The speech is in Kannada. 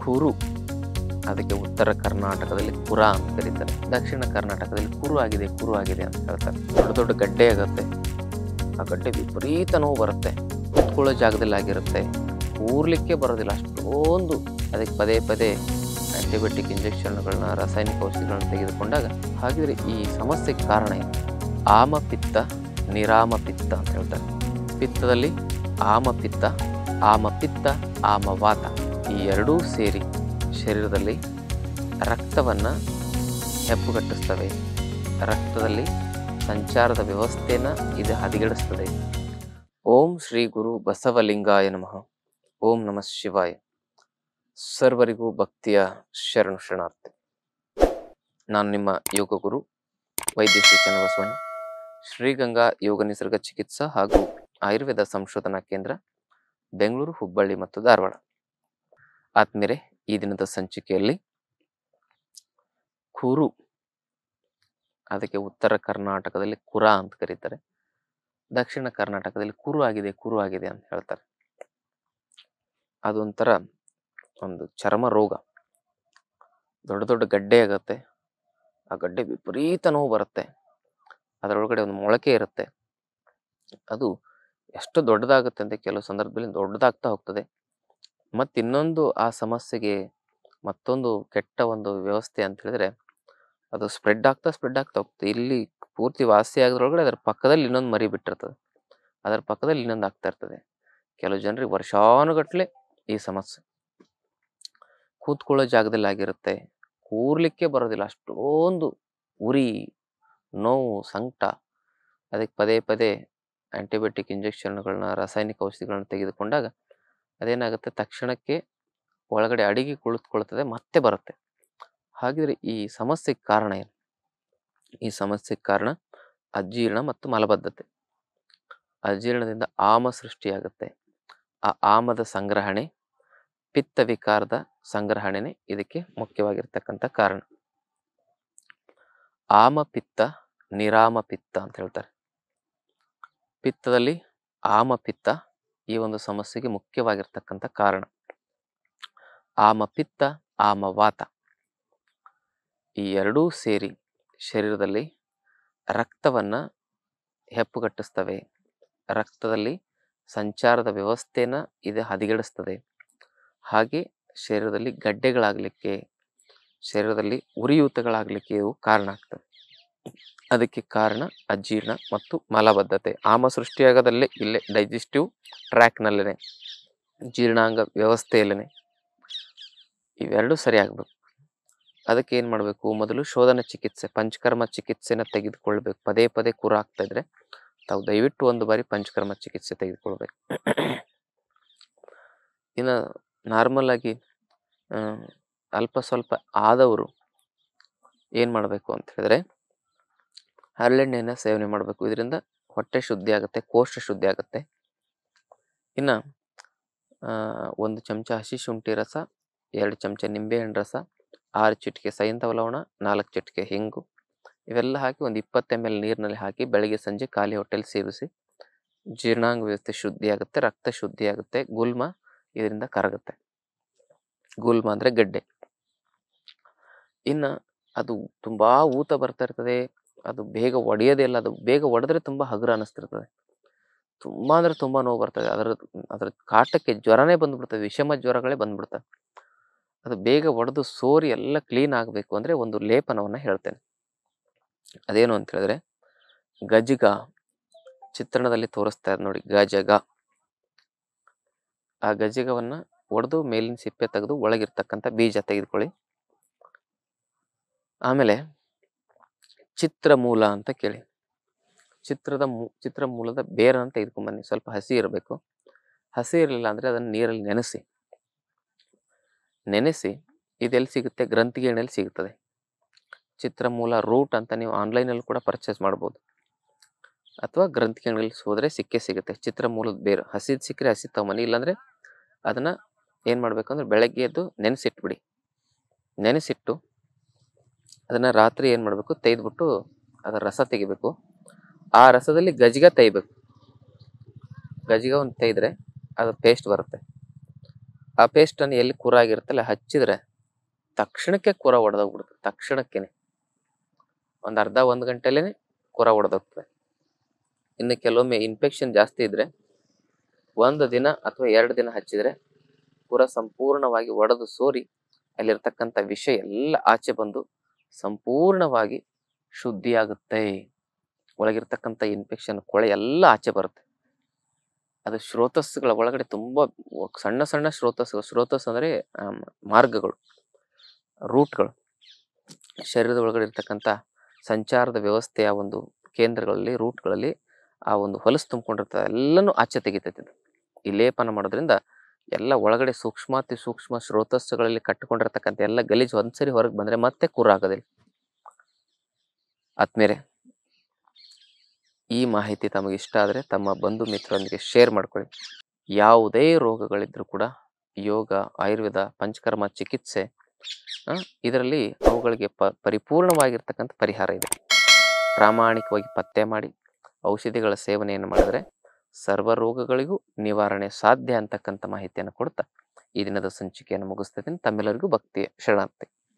ಕುರು, ಅದಕ್ಕೆ ಉತ್ತರ ಕರ್ನಾಟಕದಲ್ಲಿ ಕುರ ಅಂತ ಕರೀತಾರೆ. ದಕ್ಷಿಣ ಕರ್ನಾಟಕದಲ್ಲಿ ಕುರು ಆಗಿದೆ ಅಂತ ಹೇಳ್ತಾರೆ. ದೊಡ್ಡ ದೊಡ್ಡ ಗಡ್ಡೆ ಆಗುತ್ತೆ. ಆ ಗಡ್ಡೆ ವಿಪರೀತ ನೋವು ಬರುತ್ತೆ. ಕೂತ್ಕೊಳ್ಳೋ ಜಾಗದಲ್ಲಿ ಆಗಿರುತ್ತೆ. ಊರ್ಲಿಕ್ಕೆ ಬರೋದಿಲ್ಲ, ಅಷ್ಟೊಂದು. ಅದಕ್ಕೆ ಪದೇ ಪದೇ ಆಂಟಿಬಯೋಟಿಕ್ ಇಂಜೆಕ್ಷನ್ಗಳನ್ನ, ರಾಸಾಯನಿಕ ಔಷಧಿಗಳನ್ನ ತೆಗೆದುಕೊಂಡಾಗ ಹಾಗಿದ್ರೆ ಈ ಸಮಸ್ಯೆಗೆ ಕಾರಣ ಏನು? ಆಮಪಿತ್ತ, ನಿರಾಮಪಿತ್ತ ಅಂತ ಹೇಳ್ತಾರೆ. ಪಿತ್ತದಲ್ಲಿ ಆಮಪಿತ್ತ, ಆಮಪಿತ್ತ, ಆಮವಾತ ಈ ಎರಡೂ ಸೇರಿ ಶರೀರದಲ್ಲಿ ರಕ್ತವನ್ನು ಹೆಪ್ಪುಗಟ್ಟಿಸ್ತವೆ. ರಕ್ತದಲ್ಲಿ ಸಂಚಾರದ ವ್ಯವಸ್ಥೆಯನ್ನು ಇದು ಹದಗೆಡಿಸ್ತದೆ. ಓಂ ಶ್ರೀ ಗುರು ಬಸವಲಿಂಗಾಯ ನಮಃ. ಓಂ ನಮಃ ಶಿವಾಯ. ಸರ್ವರಿಗೂ ಭಕ್ತಿಯ ಶರಣು ಶರಣಾರ್ಥಿ. ನಾನು ನಿಮ್ಮ ಯೋಗ ಗುರು ವೈದ್ಯ ಶ್ರೀ ಚನ್ನಬಸವಣ್ಣ, ಶ್ರೀಗಂಗಾ ಯೋಗ ನಿಸರ್ಗ ಚಿಕಿತ್ಸಾ ಹಾಗೂ ಆಯುರ್ವೇದ ಸಂಶೋಧನಾ ಕೇಂದ್ರ, ಬೆಂಗಳೂರು, ಹುಬ್ಬಳ್ಳಿ ಮತ್ತು ಧಾರವಾಡ. ಆತ್ಮೀಯರೇ, ಈ ದಿನದ ಸಂಚಿಕೆಯಲ್ಲಿ ಕುರು, ಅದಕ್ಕೆ ಉತ್ತರ ಕರ್ನಾಟಕದಲ್ಲಿ ಕುರ ಅಂತ ಕರೀತಾರೆ. ದಕ್ಷಿಣ ಕರ್ನಾಟಕದಲ್ಲಿ ಕುರು ಆಗಿದೆ ಅಂತ ಹೇಳ್ತಾರೆ. ಅದೊಂಥರ ಒಂದು ಚರ್ಮ ರೋಗ. ದೊಡ್ಡ ದೊಡ್ಡ ಗಡ್ಡೆ ಆಗುತ್ತೆ. ಆ ಗಡ್ಡೆ ವಿಪರೀತ ನೋವು ಬರುತ್ತೆ. ಅದರೊಳಗಡೆ ಒಂದು ಮೊಳಕೆ ಇರುತ್ತೆ. ಅದು ಎಷ್ಟು ದೊಡ್ಡದಾಗುತ್ತೆ ಅಂತ ಕೆಲವು ಸಂದರ್ಭದಲ್ಲಿ ದೊಡ್ಡದಾಗ್ತಾ ಹೋಗ್ತದೆ. ಮತ್ತು ಇನ್ನೊಂದು ಆ ಸಮಸ್ಯೆಗೆ ಮತ್ತೊಂದು ಕೆಟ್ಟ ಒಂದು ವ್ಯವಸ್ಥೆ ಅಂತ ಹೇಳಿದ್ರೆ, ಅದು ಸ್ಪ್ರೆಡ್ ಆಗ್ತಾ ಹೋಗ್ತದೆ. ಇಲ್ಲಿ ಪೂರ್ತಿ ವಾಸಿ ಆಗೋದ್ರೊಳಗಡೆ ಅದರ ಪಕ್ಕದಲ್ಲಿ ಇನ್ನೊಂದು ಮರಿ ಬಿಟ್ಟಿರ್ತದೆ. ಅದರ ಪಕ್ಕದಲ್ಲಿ ಇನ್ನೊಂದು ಆಗ್ತಾ ಇರ್ತದೆ. ಕೆಲವು ಜನರಿಗೆ ವರ್ಷಾನುಗಟ್ಲೆ ಈ ಸಮಸ್ಯೆ. ಕೂತ್ಕೊಳ್ಳೋ ಜಾಗದಲ್ಲಿ ಆಗಿರುತ್ತೆ. ಕೂರ್ಲಿಕ್ಕೆ ಬರೋದಿಲ್ಲ, ಅಷ್ಟೊಂದು ಉರಿ, ನೋವು, ಸಂಕಟ. ಅದಕ್ಕೆ ಪದೇ ಪದೇ ಆಂಟಿಬಯೋಟಿಕ್ ಇಂಜೆಕ್ಷನ್ಗಳನ್ನ, ರಾಸಾಯನಿಕ ಔಷಧಿಗಳನ್ನ ತೆಗೆದುಕೊಂಡಾಗ ಅದೇನಾಗುತ್ತೆ, ತಕ್ಷಣಕ್ಕೆ ಒಳಗಡೆ ಅಡಿಗೆ ಕುಳಿತುಕೊಳ್ತದೆ, ಮತ್ತೆ ಬರುತ್ತೆ. ಹಾಗಿದ್ರೆ ಈ ಸಮಸ್ಯೆಗೆ ಕಾರಣ ಏನು? ಈ ಸಮಸ್ಯೆಗೆ ಕಾರಣ ಅಜೀರ್ಣ ಮತ್ತು ಮಲಬದ್ಧತೆ. ಅಜೀರ್ಣದಿಂದ ಆಮ ಸೃಷ್ಟಿಯಾಗುತ್ತೆ. ಆ ಆಮದ ಸಂಗ್ರಹಣೆ, ಪಿತ್ತ ವಿಕಾರದ ಸಂಗ್ರಹಣೆನೇ ಇದಕ್ಕೆ ಮುಖ್ಯವಾಗಿರ್ತಕ್ಕಂಥ ಕಾರಣ. ಆಮಪಿತ್ತ, ನಿರಾಮಪಿತ್ತ ಅಂತ ಹೇಳ್ತಾರೆ. ಪಿತ್ತದಲ್ಲಿ ಆಮಪಿತ್ತ ಈ ಒಂದು ಸಮಸ್ಯೆಗೆ ಮುಖ್ಯವಾಗಿರ್ತಕ್ಕಂಥ ಕಾರಣ. ಆಮಪಿತ್ತ, ಆಮವಾತ ಈ ಎರಡೂ ಸೇರಿ ಶರೀರದಲ್ಲಿ ರಕ್ತವನ್ನು ಹೆಪ್ಪುಗಟ್ಟಿಸ್ತವೆ. ರಕ್ತದಲ್ಲಿ ಸಂಚಾರದ ವ್ಯವಸ್ಥೆಯನ್ನು ಇದು ಹದಗೆಡಿಸ್ತದೆ. ಹಾಗೆ ಶರೀರದಲ್ಲಿ ಗಡ್ಡೆಗಳಾಗಲಿಕ್ಕೆ, ಶರೀರದಲ್ಲಿ ಉರಿಯೂತಗಳಾಗಲಿಕ್ಕೆ ಇವು ಕಾರಣ ಆಗ್ತವೆ. ಅದಕ್ಕೆ ಕಾರಣ ಅಜೀರ್ಣ ಮತ್ತು ಮಲಬದ್ಧತೆ. ಆಮ ಸೃಷ್ಟಿಯಾಗೋದಲ್ಲೇ ಇಲ್ಲೇ ಡೈಜೆಸ್ಟಿವ್ ಟ್ರ್ಯಾಕ್ನಲ್ಲೇ, ಜೀರ್ಣಾಂಗ ವ್ಯವಸ್ಥೆಯಲ್ಲೇ. ಇವೆರಡೂ ಸರಿಯಾಗಬೇಕು. ಅದಕ್ಕೆ ಏನು ಮಾಡಬೇಕು? ಮೊದಲು ಶೋಧನ ಚಿಕಿತ್ಸೆ, ಪಂಚಕರ್ಮ ಚಿಕಿತ್ಸೆನ ತೆಗೆದುಕೊಳ್ಬೇಕು. ಪದೇ ಪದೇ ಕುರ ಆಗ್ತಾ ಇದ್ರೆ ತಾವು ದಯವಿಟ್ಟು ಒಂದು ಬಾರಿ ಪಂಚಕರ್ಮ ಚಿಕಿತ್ಸೆ ತೆಗೆದುಕೊಳ್ಬೇಕು. ಇನ್ನು ನಾರ್ಮಲ್ ಆಗಿ ಅಲ್ಪ ಸ್ವಲ್ಪ ಆದವರು ಏನು ಮಾಡಬೇಕು ಅಂತ ಹೇಳಿದ್ರೆ, ಹರಳೆಣ್ಣೆಯನ್ನು ಸೇವನೆ ಮಾಡಬೇಕು. ಇದರಿಂದ ಹೊಟ್ಟೆ ಶುದ್ಧಿ ಆಗುತ್ತೆ, ಕೋಷ್ಠ ಶುದ್ಧಿ ಆಗುತ್ತೆ. ಇನ್ನು 1 ಚಮಚ ಹಸಿ ಶುಂಠಿ ರಸ, 2 ಚಮಚ ನಿಂಬೆಹಣ್ಣು ರಸ, 6 ಚಿಟಿಕೆ ಸೈಂಧವ ಲವಣ, 4 ಚಿಟಿಕೆ ಹಿಂಗು, ಇವೆಲ್ಲ ಹಾಕಿ ಒಂದು 20 ml ನೀರಿನಲ್ಲಿ ಹಾಕಿ ಬೆಳಗ್ಗೆ ಸಂಜೆ ಖಾಲಿ ಹೊಟ್ಟೆಲಿ ಸೇವಿಸಿ. ಜೀರ್ಣಾಂಗ ವ್ಯವಸ್ಥೆ ಶುದ್ಧಿ ಆಗುತ್ತೆ, ರಕ್ತ ಶುದ್ಧಿ ಆಗುತ್ತೆ, ಗುಲ್ಮ ಇದರಿಂದ ಕರಗುತ್ತೆ. ಗುಲ್ಮ ಅಂದರೆ ಗಡ್ಡೆ. ಇನ್ನು ಅದು ತುಂಬ ಊತ ಬರ್ತಾ ಇರ್ತದೆ. ಅದು ಬೇಗ ಒಡೆಯೋದೇ ಇಲ್ಲ. ಅದು ಬೇಗ ಒಡೆದ್ರೆ ತುಂಬ ಹಗುರ ಅನ್ನಿಸ್ತಿರ್ತದೆ. ತುಂಬ ಅಂದರೆ ತುಂಬ ನೋವು ಬರ್ತದೆ. ಅದರ ಕಾಟಕ್ಕೆ ಜ್ವರನೇ ಬಂದ್ಬಿಡ್ತದೆ, ವಿಷಮ ಜ್ವರಗಳೇ ಬಂದ್ಬಿಡ್ತವೆ. ಅದು ಬೇಗ ಒಡೆದು ಸೋರಿ ಎಲ್ಲ ಕ್ಲೀನ್ ಆಗಬೇಕು ಅಂದರೆ ಒಂದು ಲೇಪನವನ್ನು ಹೇಳ್ತೇನೆ. ಅದೇನು ಅಂತ ಹೇಳಿದ್ರೆ, ಗಜಗ, ಚಿತ್ರಣದಲ್ಲಿ ತೋರಿಸ್ತಾ ಇರೋದು ನೋಡಿ, ಗಜಗ. ಆ ಗಜಗವನ್ನು ಒಡೆದು ಮೇಲಿನ ಸಿಪ್ಪೆ ತೆಗೆದು ಒಳಗಿರ್ತಕ್ಕಂಥ ಬೀಜ ತೆಗೆದುಕೊಳ್ಳಿ. ಆಮೇಲೆ ಚಿತ್ರಮೂಲ ಅಂತ ಕೇಳಿ, ಚಿತ್ರಮೂಲದ ಬೇರನ್ನು ತೆಗೆದುಕೊಂಡ್ಬನ್ನಿ. ಸ್ವಲ್ಪ ಹಸಿ ಇರಬೇಕು. ಹಸಿ ಇರಲಿಲ್ಲ ಅಂದರೆ ಅದನ್ನು ನೀರಲ್ಲಿ ನೆನೆಸಿ ಇದೆಲ್ಲಿ ಸಿಗುತ್ತೆ? ಗ್ರಂಥಿಗೆಣ್ಣೆಯಲ್ಲಿ ಸಿಗುತ್ತದೆ. ಚಿತ್ರಮೂಲ ರೂಟ್ ಅಂತ ನೀವು ಆನ್ಲೈನಲ್ಲಿ ಕೂಡ ಪರ್ಚೇಸ್ ಮಾಡ್ಬೋದು, ಅಥವಾ ಗ್ರಂಥಿಗೆಣ್ಣೆಯಲ್ಲಿ ಹೋದರೆ ಸಿಗುತ್ತೆ. ಚಿತ್ರಮೂಲದ ಬೇರು ಹಸಿದು ಸಿಕ್ಕರೆ ಹಸಿ ತಗೊಂಬನ್ನಿ. ಇಲ್ಲಾಂದರೆ ಅದನ್ನು ಏನು ಮಾಡಬೇಕು ಅಂದರೆ ಬೆಳಗ್ಗೆ ಎದ್ದು ನೆನೆಸಿಟ್ಬಿಡಿ. ನೆನೆಸಿಟ್ಟು ಅದನ್ನು ರಾತ್ರಿ ಏನು ಮಾಡಬೇಕು? ತೆಗೆದ್ಬಿಟ್ಟು ಅದರ ರಸ ತೆಗಿಬೇಕು. ಆ ರಸದಲ್ಲಿ ಗಜಗ ತೆಗಿಬೇಕು. ಗಜಗ ಒಂದು ತೆಗೆದ್ರೆ ಅದು ಪೇಸ್ಟ್ ಬರುತ್ತೆ. ಆ ಪೇಸ್ಟನ್ನು ಎಲ್ಲಿ ಕುರಾಗಿರುತ್ತಲ್ಲ ಹಚ್ಚಿದ್ರೆ ತಕ್ಷಣಕ್ಕೆ ಕುರ ಒಡೆದೋಗ್ಬಿಡುತ್ತೆ. ತಕ್ಷಣಕ್ಕೇನೆ ಒಂದು ಅರ್ಧ 1 ಗಂಟೆಲೇನೆ ಕುರ ಒಡೆದೋಗ್ತದೆ. ಇನ್ನು ಕೆಲವೊಮ್ಮೆ ಇನ್ಫೆಕ್ಷನ್ ಜಾಸ್ತಿ ಇದ್ರೆ 1 ದಿನ ಅಥವಾ 2 ದಿನ ಹಚ್ಚಿದ್ರೆ ಕುರ ಸಂಪೂರ್ಣವಾಗಿ ಒಡೆದು ಸೋರಿ ಅಲ್ಲಿರ್ತಕ್ಕಂಥ ವಿಷ ಎಲ್ಲ ಆಚೆ ಬಂದು ಸಂಪೂರ್ಣವಾಗಿ ಶುದ್ಧಿಯಾಗುತ್ತೆ. ಒಳಗಿರ್ತಕ್ಕಂಥ ಇನ್ಫೆಕ್ಷನ್ ಕೊಳೆ ಎಲ್ಲ ಆಚೆ ಬರುತ್ತೆ. ಅದು ಶ್ರೋತಸ್ಸುಗಳ ಒಳಗಡೆ ತುಂಬಾ ಸಣ್ಣ ಸಣ್ಣ ಶ್ರೋತಸ್ ಅಂದ್ರೆ ಮಾರ್ಗಗಳು, ರೂಟ್ಗಳು, ಶರೀರದ ಒಳಗಡೆ ಇರ್ತಕ್ಕಂಥ ಸಂಚಾರದ ವ್ಯವಸ್ಥೆಯ ಒಂದು ಕೇಂದ್ರಗಳಲ್ಲಿ, ರೂಟ್ಗಳಲ್ಲಿ ಆ ಒಂದು ಹೊಲಸು ತುಂಬಿಕೊಂಡಿರ್ತದೆ, ಎಲ್ಲನೂ ಆಚೆ ತೆಗಿತೈತಿ. ಈ ಲೇಪನ ಮಾಡೋದ್ರಿಂದ ಎಲ್ಲ ಒಳಗಡೆ ಸೂಕ್ಷ್ಮಾತಿ ಸೂಕ್ಷ್ಮ ಶ್ರೋತಸ್ಸುಗಳಲ್ಲಿ ಕಟ್ಟಿಕೊಂಡಿರ್ತಕ್ಕಂಥ ಎಲ್ಲ ಗಲೀಜು ಒಂದ್ಸರಿ ಹೊರಗೆ ಬಂದ್ರೆ ಮತ್ತೆ ಕುರ ಆಗೋದಿಲ್ಲ. ಆದ್ಮೇಲೆ ಈ ಮಾಹಿತಿ ತಮಗೆ ಇಷ್ಟ ಆದರೆ ತಮ್ಮ ಬಂಧು ಮಿತ್ರರೊಂದಿಗೆ ಶೇರ್ ಮಾಡ್ಕೊಳ್ಳಿ. ಯಾವುದೇ ರೋಗಗಳಿದ್ರೂ ಕೂಡ ಯೋಗ, ಆಯುರ್ವೇದ, ಪಂಚಕರ್ಮ ಚಿಕಿತ್ಸೆ ಇದರಲ್ಲಿ ಅವುಗಳಿಗೆ ಪರಿಪೂರ್ಣವಾಗಿರ್ತಕ್ಕಂಥ ಪರಿಹಾರ ಇದೆ. ಪ್ರಾಮಾಣಿಕವಾಗಿ ಪತ್ತೆ ಮಾಡಿ ಔಷಧಿಗಳ ಸೇವನೆಯನ್ನು ಮಾಡಿದ್ರೆ ಸರ್ವ ರೋಗಗಳಿಗೂ ನಿವಾರಣೆ ಸಾಧ್ಯ ಅಂತಕ್ಕಂಥ ಮಾಹಿತಿಯನ್ನು ಕೊಡ್ತಾ ಈ ದಿನದ ಸಂಚಿಕೆಯನ್ನು ಮುಗಿಸ್ತಾ ಇದ್ದೀನಿ. ತಮ್ಮೆಲ್ಲರಿಗೂ ಭಕ್ತಿಯ ಶರಣಾರ್ಥಿ.